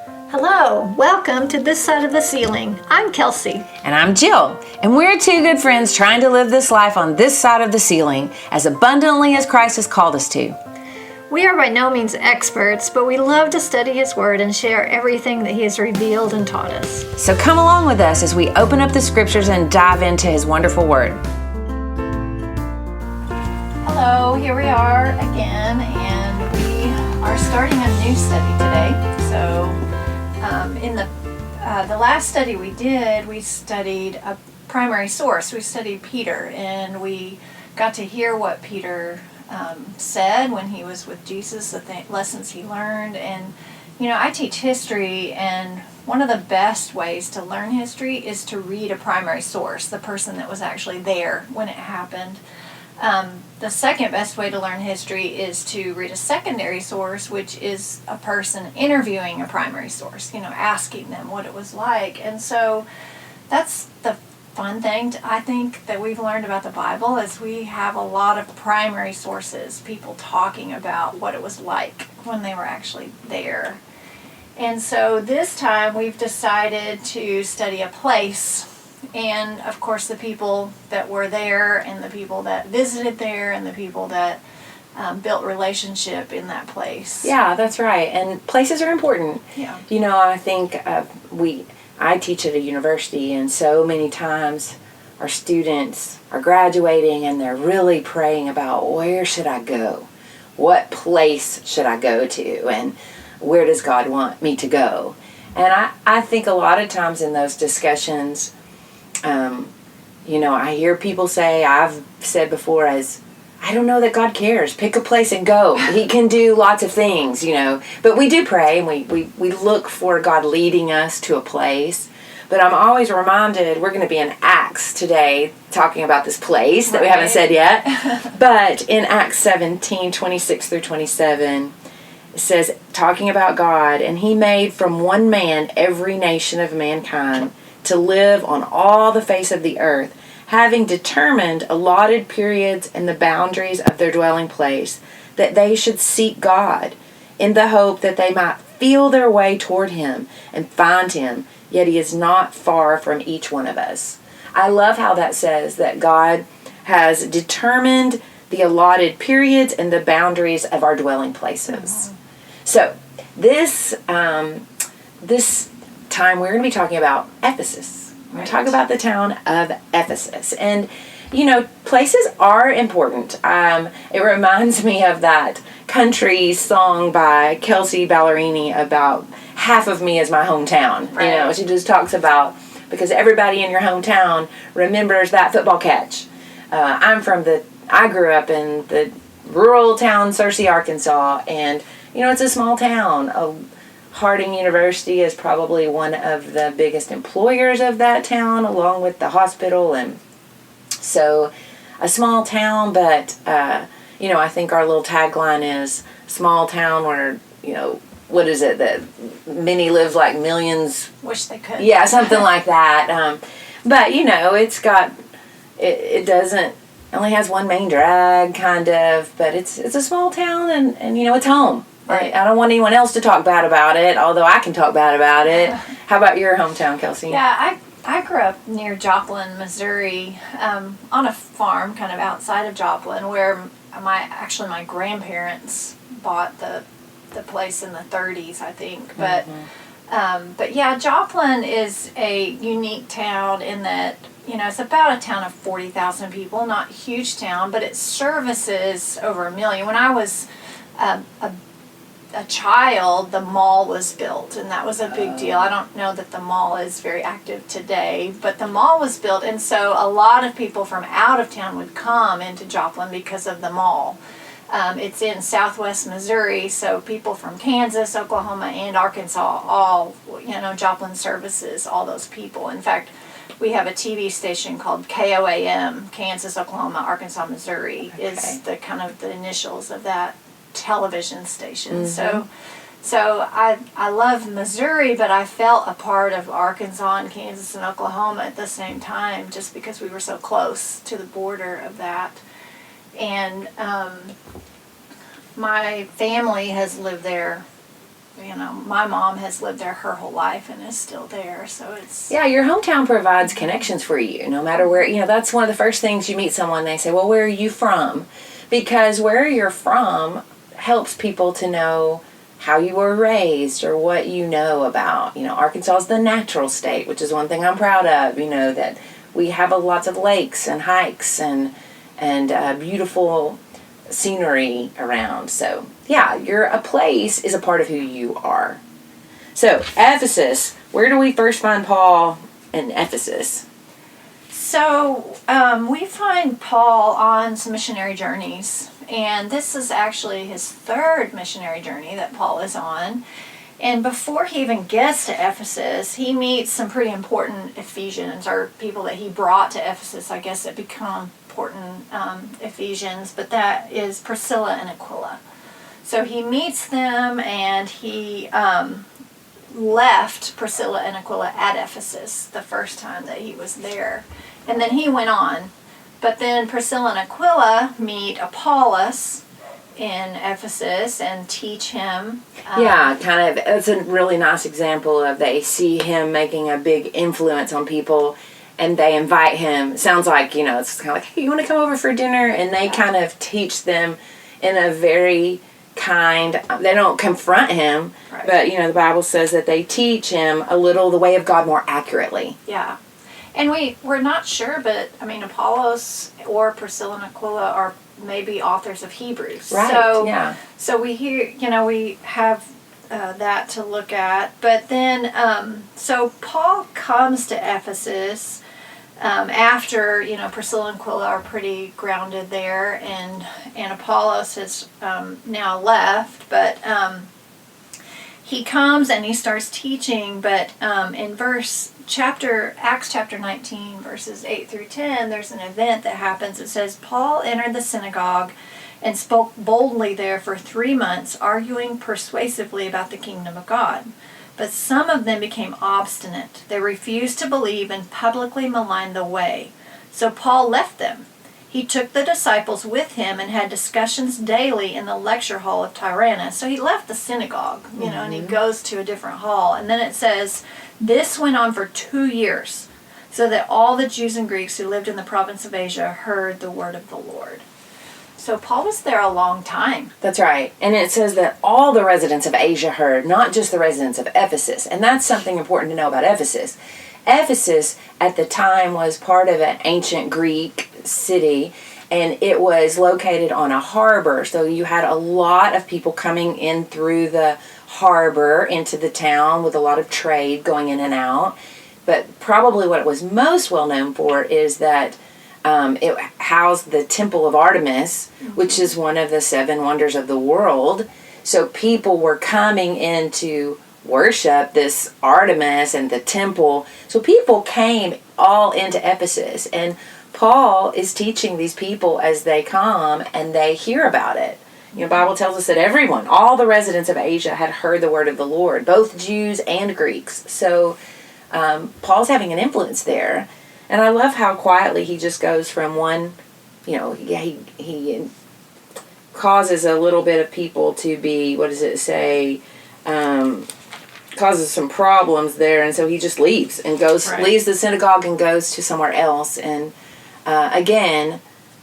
Hello, welcome to This Side of the Ceiling. I'm Kelsey. And I'm Jill, and we're two good friends trying to live this life on this side of the ceiling as abundantly as Christ has called us to. We are by no means experts, but we love to study His Word and share everything that He has revealed and taught us. So come along with us as we open up the Scriptures and dive into His wonderful Word. Hello, here we are again, and we are starting a new study today. So, in the last study we did, we studied a primary source. We studied Peter, and we got to hear what Peter said when he was with Jesus, the lessons he learned. And, you know, I teach history, and one of the best ways to learn history is to read a primary source, the person that was actually there when it happened. The second best way to learn history is to read a secondary source, which is a person interviewing a primary source, asking them what it was like. And so that's the fun thing, I think, that we've learned about the Bible is we have a lot of primary sources, people talking about what it was like when they were actually there. And so this time we've decided to study a place. And, of course, the people that were there and the people that visited there and the people that built relationship in that place. Yeah, that's right. And places are important. Yeah. I think I teach at a university, and so many times our students are graduating and they're really praying about where should I go? What place should I go to? And where does God want me to go? And I think a lot of times in those discussions, I hear people say, I've said before, I don't know that God cares. Pick a place and go. He can do lots of things, But we do pray, and we look for God leading us to a place. But I'm always reminded, we're going to be in Acts today, talking about this place that we haven't said yet. But in Acts 17, 26 through 27, it says, talking about God, and He made from one man every nation of mankind to live on all the face of the earth, having determined allotted periods and the boundaries of their dwelling place, that they should seek God, in the hope that they might feel their way toward Him and find Him, yet He is not far from each one of us. I love how that says that God has determined the allotted periods and the boundaries of our dwelling places. Mm-hmm. So, this time we're going to be talking about Ephesus. We're going to talk about the town of Ephesus. And, places are important. It reminds me of that country song by Kelsey Ballerini about half of me is my hometown. Right. She just talks about, because everybody in your hometown remembers that football catch. I grew up in the rural town, Searcy, Arkansas, and, it's a small town. Harding University is probably one of the biggest employers of that town, along with the hospital. And so a small town, but, I think our little tagline is small town where, what is it, that many live like millions? Wish they could. Yeah, something like that. But, it doesn't, only has one main drag, kind of, but it's a small town and it's home. Right. I don't want anyone else to talk bad about it, although I can talk bad about it. How about your hometown, Kelsey? Yeah, I grew up near Joplin, Missouri, on a farm kind of outside of Joplin, where my grandparents bought the place in the 30s, I think. But but yeah, Joplin is a unique town in that it's about a town of 40,000 people, not a huge town, but it services over 1 million. When I was a child, the mall was built, and that was a big deal. I don't know that the mall is very active today, but the mall was built, and so a lot of people from out of town would come into Joplin because of the mall. It's in southwest Missouri, so people from Kansas, Oklahoma, and Arkansas, all, Joplin services all those people. In fact, we have a TV station called KOAM, Kansas, Oklahoma, Arkansas, Missouri, is the kind of the initials of that television station. Mm-hmm. So I love Missouri, but I felt a part of Arkansas and Kansas and Oklahoma at the same time, just because we were so close to the border of that. And my family has lived there my mom has lived there her whole life and is still there, so it's... Yeah, your hometown provides connections for you, no matter where, that's one of the first things you meet someone, they say, well, where are you from? Because where you're from helps people to know how you were raised or what you know about. Arkansas is the natural state, which is one thing I'm proud of, that we have lots of lakes and hikes and beautiful scenery around. So, yeah, a place is a part of who you are. So, Ephesus, where do we first find Paul in Ephesus? So, we find Paul on some missionary journeys, and this is actually his third missionary journey that Paul is on. And before he even gets to Ephesus, he meets some pretty important Ephesians, or people that he brought to Ephesus, I guess, that become important Ephesians, but that is Priscilla and Aquila. So he meets them, and he left Priscilla and Aquila at Ephesus the first time that he was there. And then he went on. But then Priscilla and Aquila meet Apollos in Ephesus and teach him. It's a really nice example of they see him making a big influence on people, and they invite him. Sounds like, it's kind of like, hey, you want to come over for dinner? And they kind of teach them in a very they don't confront him, right. But, the Bible says that they teach him a little the way of God more accurately. Yeah. And we're not sure, but, Apollos or Priscilla and Aquila are maybe authors of Hebrews. Right, So we hear, we have that to look at. But then, so Paul comes to Ephesus after, Priscilla and Aquila are pretty grounded there, and Apollos has now left, but he comes and he starts teaching, but in Acts chapter 19, verses 8 through 10, there's an event that happens. It says, Paul entered the synagogue and spoke boldly there for 3 months, arguing persuasively about the kingdom of God. But some of them became obstinate. They refused to believe and publicly maligned the way. So Paul left them. He took the disciples with him and had discussions daily in the lecture hall of Tyrannus. So he left the synagogue, and he goes to a different hall. And then it says, this went on for 2 years, so that all the Jews and Greeks who lived in the province of Asia heard the word of the Lord. So Paul was there a long time. That's right. And it says that all the residents of Asia heard, not just the residents of Ephesus. And that's something important to know about Ephesus. Ephesus at the time was part of an ancient Greek city, and it was located on a harbor. So you had a lot of people coming in through the harbor into the town with a lot of trade going in and out. But probably what it was most well known for is that it housed the Temple of Artemis, which is one of the 7 wonders of the world. So people were coming in to worship this Artemis and the temple. So people came all into Ephesus, and Paul is teaching these people as they come and they hear about it. The Bible tells us that everyone, all the residents of Asia, had heard the word of the Lord, both Jews and Greeks. So Paul's having an influence there. And I love how quietly he just goes from one, he causes a little bit of people to be, what does it say, causes some problems there, and so he just leaves and leaves the synagogue and goes to somewhere else. And again,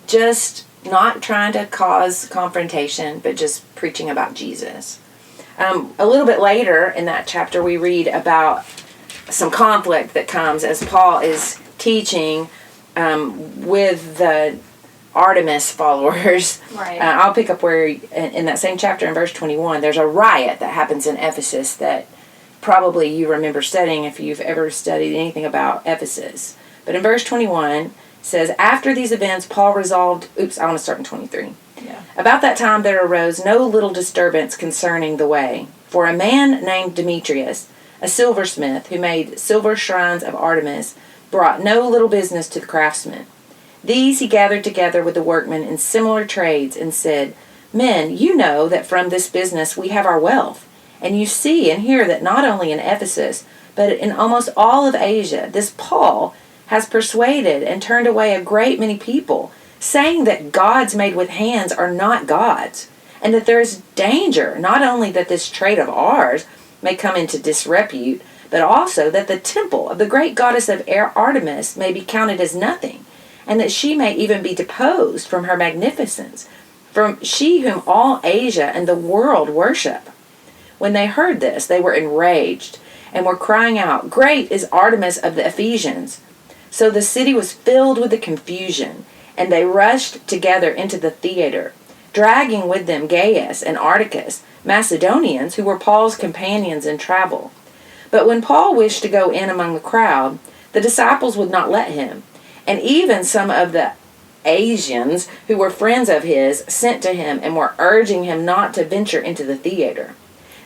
just not trying to cause confrontation, but just preaching about Jesus. A little bit later in that chapter, we read about some conflict that comes as Paul is teaching with the Artemis followers. Right. I'll pick up where in that same chapter in verse 21, there's a riot that happens in Ephesus that probably you remember studying if you've ever studied anything about Ephesus. But in verse 21, it says, after these events, Paul resolved... I want to start in 23. Yeah. About that time there arose no little disturbance concerning the way. For a man named Demetrius, a silversmith who made silver shrines of Artemis, brought no little business to the craftsmen. These he gathered together with the workmen in similar trades and said, men, you know that from this business we have our wealth. And you see and hear that not only in Ephesus, but in almost all of Asia, this Paul has persuaded and turned away a great many people, saying that gods made with hands are not gods. and that there is danger, not only that this trade of ours may come into disrepute, but also that the temple of the great goddess of Artemis may be counted as nothing, and that she may even be deposed from her magnificence, from she whom all Asia and the world worship. When they heard this, they were enraged, and were crying out, "Great is Artemis of the Ephesians!" So the city was filled with the confusion, and they rushed together into the theater, dragging with them Gaius and Articus, Macedonians who were Paul's companions in travel. But when Paul wished to go in among the crowd, the disciples would not let him, and even some of the Asians who were friends of his sent to him and were urging him not to venture into the theater.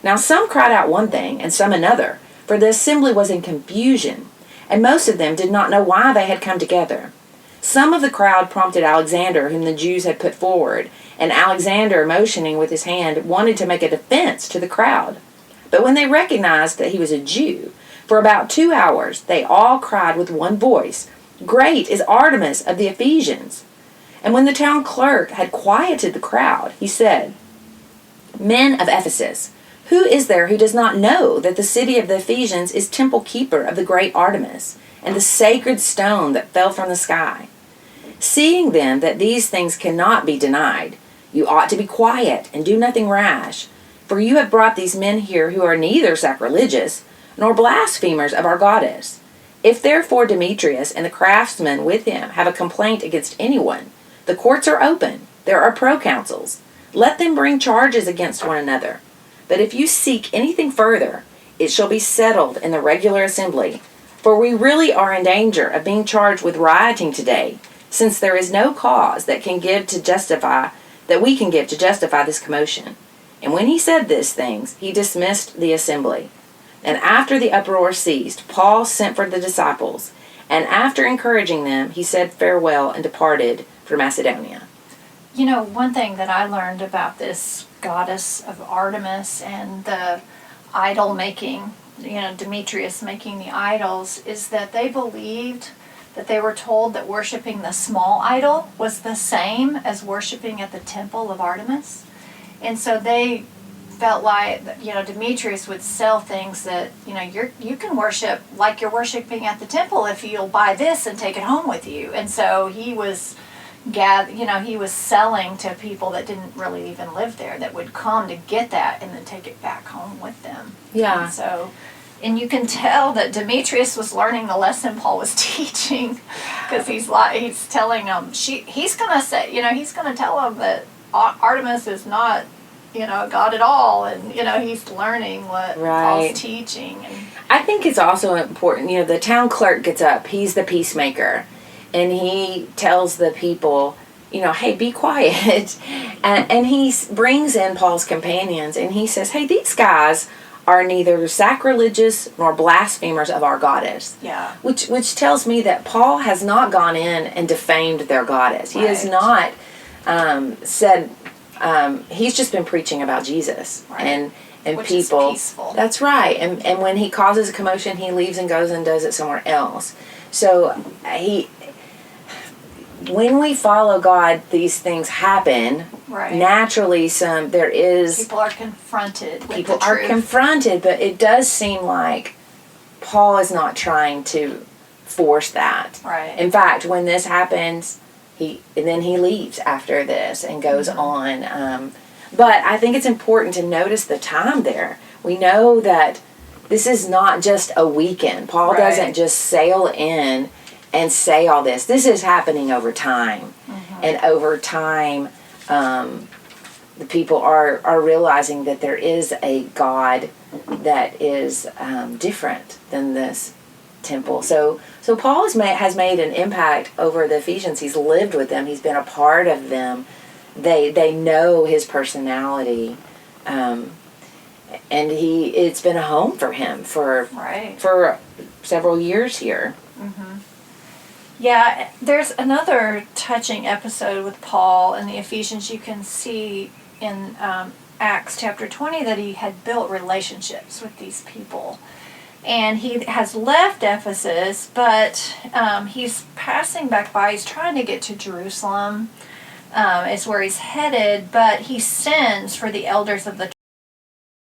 Now some cried out one thing and some another, for the assembly was in confusion, and most of them did not know why they had come together. Some of the crowd prompted Alexander, whom the Jews had put forward, and Alexander, motioning with his hand, wanted to make a defense to the crowd. But when they recognized that he was a Jew, for about 2 hours they all cried with one voice, "Great is Artemis of the Ephesians!" And when the town clerk had quieted the crowd, he said, "Men of Ephesus, who is there who does not know that the city of the Ephesians is temple keeper of the great Artemis, and the sacred stone that fell from the sky? Seeing then that these things cannot be denied, you ought to be quiet and do nothing rash, for you have brought these men here who are neither sacrilegious nor blasphemers of our goddess. If therefore Demetrius and the craftsmen with him have a complaint against anyone, the courts are open, there are proconsuls. Let them bring charges against one another. But if you seek anything further, it shall be settled in the regular assembly, for we really are in danger of being charged with rioting today, since there is no cause that we can give to justify this commotion." And when he said these things, he dismissed the assembly. And after the uproar ceased, Paul sent for the disciples, and after encouraging them, he said farewell and departed for Macedonia. You know, one thing that I learned about this goddess of Artemis and the idol making, Demetrius making the idols, is that they believed that they were told that worshiping the small idol was the same as worshiping at the temple of Artemis. And so they felt like, Demetrius would sell things that, you can worship like you're worshiping at the temple if you'll buy this and take it home with you. And so he was he was selling to people that didn't really even live there, that would come to get that and then take it back home with them. Yeah. And you can tell that Demetrius was learning the lesson Paul was teaching, because he's telling them, he's going to tell them that Artemis is not, God at all, and he's learning what Paul's teaching. And I think it's also important, the town clerk gets up, he's the peacemaker, and he tells the people, hey, be quiet. And he brings in Paul's companions, and he says, hey, these guys are neither sacrilegious nor blasphemers of our goddess. Yeah. Which tells me that Paul has not gone in and defamed their goddess. He has not said, he's just been preaching about Jesus. Right. And which people. Is peaceful. That's right. And when he causes a commotion, he leaves and goes and does it somewhere else. So when we follow God, these things happen. Right. Naturally, people are confronted. People are confronted, but it does seem like Paul is not trying to force that. Right. In fact, when this happens, he leaves after this and goes on. But I think it's important to notice the time there. We know that this is not just a weekend. Paul doesn't just sail in and say all this. This is happening over time. Mm-hmm. And over time, the people are realizing that there is a God that is different than this temple. So Paul has made an impact over the Ephesians. He's lived with them. He's been a part of them. They know his personality, and it's been a home for him for several years here. Mm-hmm. Yeah, there's another touching episode with Paul in the Ephesians. You can see in Acts chapter 20 that he had built relationships with these people. And he has left Ephesus, but he's passing back by. He's trying to get to Jerusalem. is where he's headed, but he sends for the elders of the